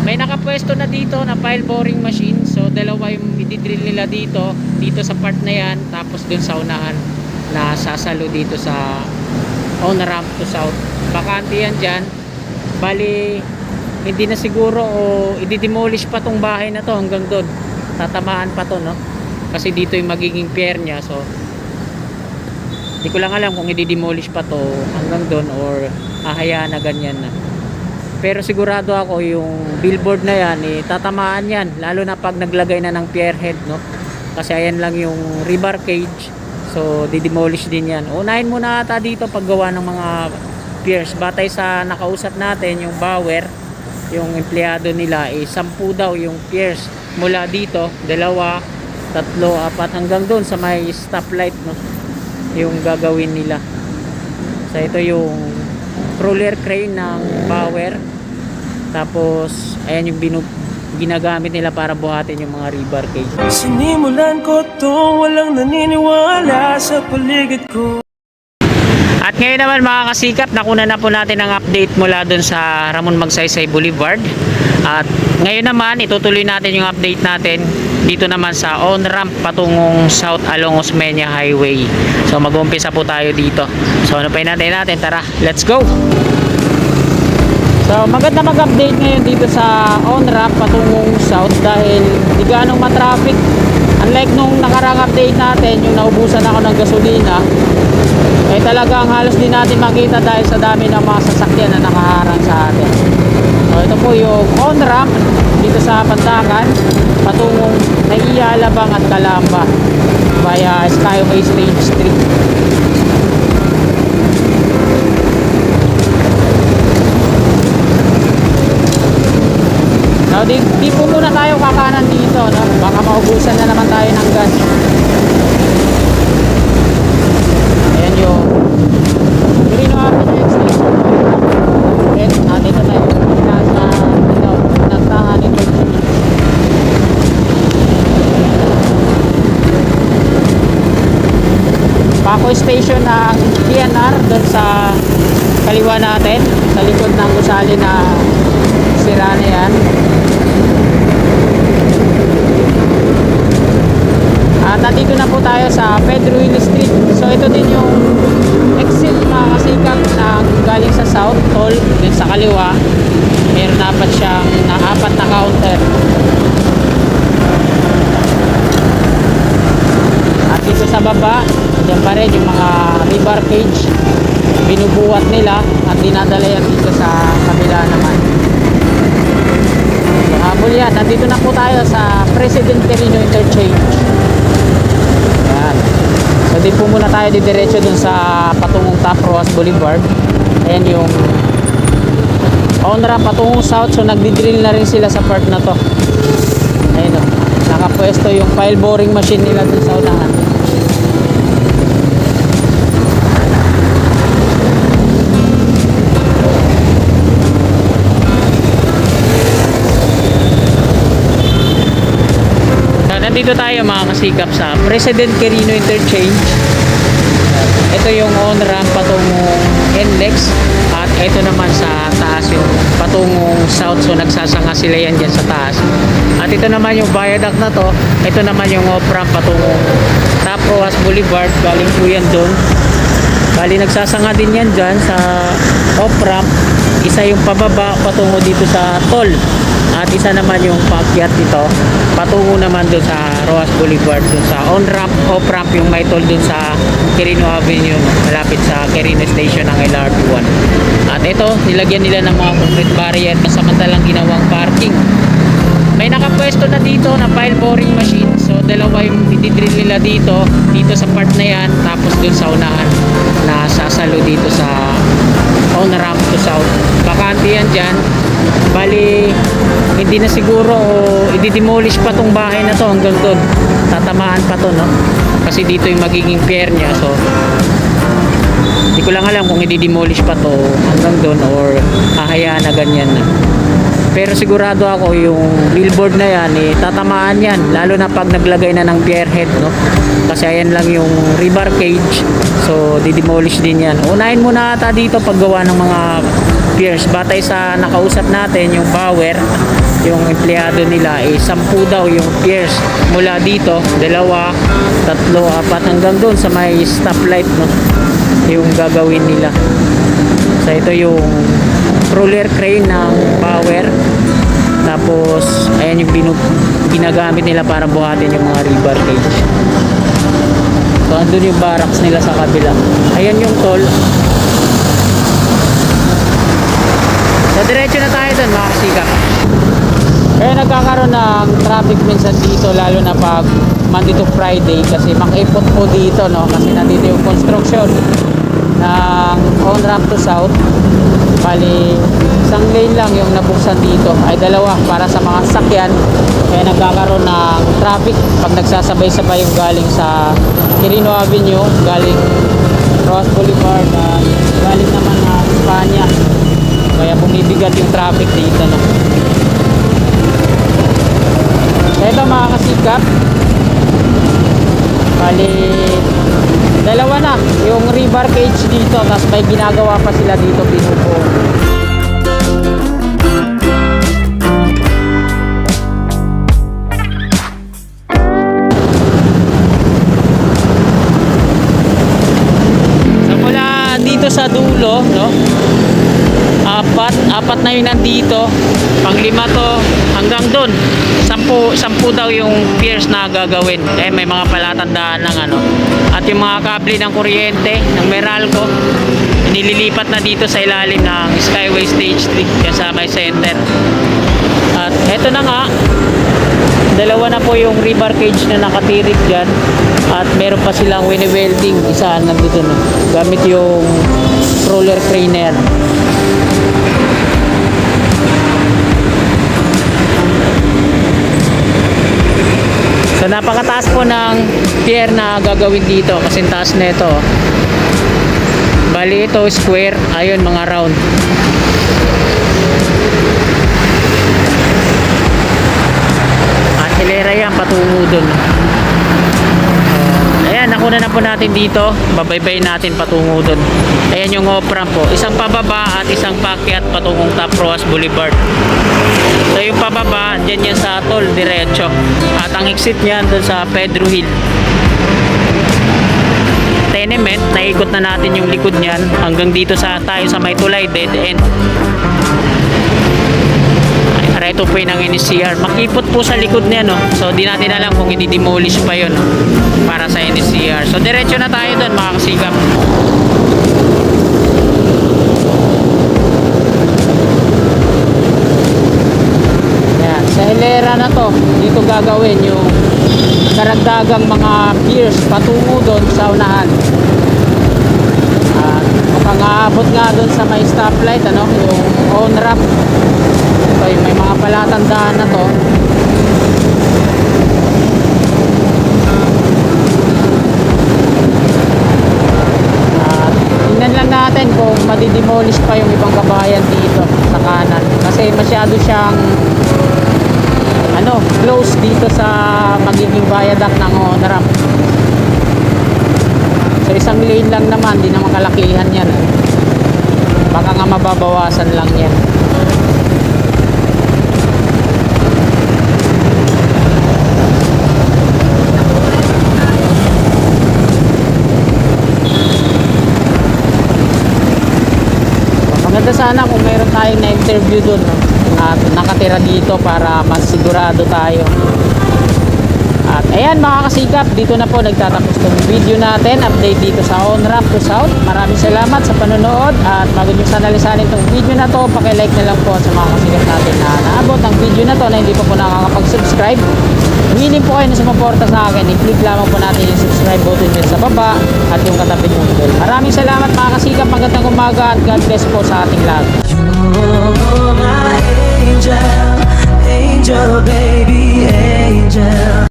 May nakapwesto na dito na pile boring machine. So dalawa yung i-drill nila dito sa part na yan, tapos dun sa unahan na sasalo dito sa on ramp to south. Bakante yan dyan. Bali hindi na siguro o i-demolish pa tong bahay na to hanggang doon. Tatamaan pa to, no? Kasi dito yung magiging pier niya. So hindi ko lang alam kung i-demolish pa to hanggang doon or hahayaan na ganyan na. Pero sigurado ako yung billboard na yan, tatamaan yan, lalo na pag naglagay na ng pier head, no? Kasi ayan lang yung rebar cage, so di-demolish din yan. Unahin muna ata dito paggawa ng mga piers. Batay sa nakausap natin, yung Bauer, yung empleyado nila, 10 daw yung piers mula dito, 2, 3, 4 hanggang doon sa may stoplight, no? Yung gagawin nila. So ito yung roller crane ng Bauer. Tapos ayan yung ginagamit nila para buhatin yung mga rebar cage. Sinimulan ko to, walang naniniwala sa paligid ko. At ngayon naman mga kasikap, nakuna na po natin ang update mula dun sa Ramon Magsaysay Boulevard. At ngayon naman itutuloy natin yung update natin dito naman sa on ramp patungong south along Osmeña Highway. So mag-uumpisa po tayo dito. So ano pa natin, tara, let's go. So maganda mag-update ngayon dito sa on ramp patungong south dahil di ganong matraffic. Unlike nung nakarang update natin, yung naubusan ako ng gasolina, eh talagang halos din natin makita dahil sa dami ng mga sasakyan na nakaharang sa atin. So ito po yung on ramp dito sa Pantakan patungong Naiya, Alabang at Calamba via Skyway Stage 3. Now, di po muna tayo kakanan dito, no? Baka maubusan na naman tayo ng gas. Ayan yung Quirino Avenue Extension. Dito tayo nasa nagtangan nito. Paco Station ng PNR doon sa kaliwa natin, sa likod ng gusali na sira na yan. At nandito na po tayo sa Pedro Hill Street. So ito din yung exit mga kasikap na galing sa south toll. Din sa kaliwa meron dapat siyang apat na counter. At dito sa baba, dyan pa rin yung mga rebar cage, binubuhat nila at dinadala yan dito sa kabila naman. So habol yan, nandito na po tayo sa President Quirino Interchange. Ayan. So di po muna tayo didiretso dun sa patungong Top Roas Boulevard. Ayan yung on ramp patungong south. So nagdidrill na rin sila sa part na to. Ayan o, nakapwesto yung pile boring machine nila dun sa unahan. Nandito tayo mga kasikap sa President Quirino Interchange. Ito yung on ramp patungong NLEX. At ito naman sa taas yung patungong south. So nagsasanga sila yan dyan sa taas. At ito naman yung viaduct na to. Ito naman yung off ramp patungong Top Roas Boulevard. Galing po yan doon. Bali nagsasanga din yan dyan sa off ramp. Isa yung pababa patungo dito sa toll. At isa naman yung paakyat dito patungo naman dun sa Roas Boulevard, dun sa on ramp, off ramp yung may toll dun sa Quirino Avenue malapit sa Quirino Station ng LRT1. At ito, nilagyan nila ng mga concrete barrier na samantalang ginawang parking. May nakapwesto na dito na pile boring machine. So dalawa yung i-drill nila dito sa part na yan, tapos dun sa unahan na sasalo dito sa on ramp to south. Bakante yan dyan. Bali hindi na siguro o i-demolish pa tong bahay na to hanggang doon. Tatamaan pa to, no? Kasi dito yung magiging pier niya. So hindi ko lang alam kung i-demolish pa to hanggang doon or hahayaan na ganyan na. Pero sigurado ako yung billboard na yan, tatamaan yan, lalo na pag naglagay na ng pier head, no? Kasi ayan lang yung rebar cage. So di-demolish din yan. Unahin muna ata dito paggawa ng mga piers. Batay sa nakausap natin, yung Bauer, yung empleyado nila is 10 daw yung piers mula dito, 2, 3, 4 hanggang doon sa may stoplight, no, yung gagawin nila. So ito yung roller crane ng power, tapos ayan yung ginagamit nila para buhatin yung mga rebar cage. So andun yung barracks nila sa kabila, ayan yung toll. So diretso na tayo dun mga kasikap. Kaya nagkakaroon ng traffic minsan dito, lalo na pag Monday to Friday, kasi makipot po dito, no, kasi nandito yung construction ng on-ramp to south. Bali, isang lane lang yung nabuksan dito, ay 2 para sa mga sasakyan. Kaya nagkakaroon ng traffic pag nagsasabay-sabay yung galing sa Quirino Avenue, galing Ross Boulevard, galing naman na Espanya. Kaya bumibigat yung traffic dito, no. Ito mga kasikap, bali 2 na yung rebar cage dito, tapos may ginagawa pa sila dito, binubuo. So mula dito sa dulo, no, apat na yung nandito, pang-5 to, hanggang doon 10 daw yung piers na gagawin. May mga palatandaan ng ano, at yung mga kable ng kuryente ng Meralco nililipat na dito sa ilalim ng Skyway Stage 3 dyan sa may center. At eto na nga, 2 na po yung rebar cage na nakatirik dyan, at meron pa silang wini-welding, isa nandito na gamit yung roller crane na yan. So napakataas po ng pier na gagawin dito, kasi taas nito. Bali ito square, ayun mga round. At hilera yan patungo dun. Ayan, nakuna na po natin dito, babaybay natin patungo dun. Ayan yung off-ramp po, isang pababa at isang paakyat patungong Top Roas Boulevard. So yung pababa, dyan yan sa toll, diretso. At ang exit niyan dun sa Pedro Hill tenement, naikot na natin yung likod niyan hanggang dito sa tayo sa may tulay, dead end. Ito po yung NSCR, makipot po sa likod niya, no? So di natin alam kung i-demolish pa yun, no? Para sa NSCR. So diretso na tayo dun mga kasikap. Yan, sa hilera na to, dito gagawin yung karagdagang mga piers patungo doon sa unahan. At mukhang aabot nga doon sa may stoplight, ano, yung on-ramp. So may mga palatandaan na to. At tingnan lang natin kung madidemolish pa yung ibang kabayan dito sa kanan, kasi masyado siyang close dito sa magiging viaduct ng on-ramp. So isang lane lang naman, di naman kalakihan yan. Baka nga mababawasan lang yan. Maganda sana kung mayroon tayong na-interview dun, no? At nakatira dito para mas sigurado tayo. At ayan mga kasikap, dito na po nagtatapos tong video natin, update dito sa on-ramp to south. Maraming salamat sa panonood, at bago nyo sanalisanin tong video na to, pakilike na lang po sa mga kasikap natin na naabot ang video na to na hindi pa po nakakapag-subscribe. Willing po kayo na sumuporta sa akin, i-click lamang po natin yung subscribe button dyan sa baba at yung katabi ng bell. Maraming salamat mga kasikap, magandang umaga at God bless po sa ating lahat. You're my angel, angel baby, angel.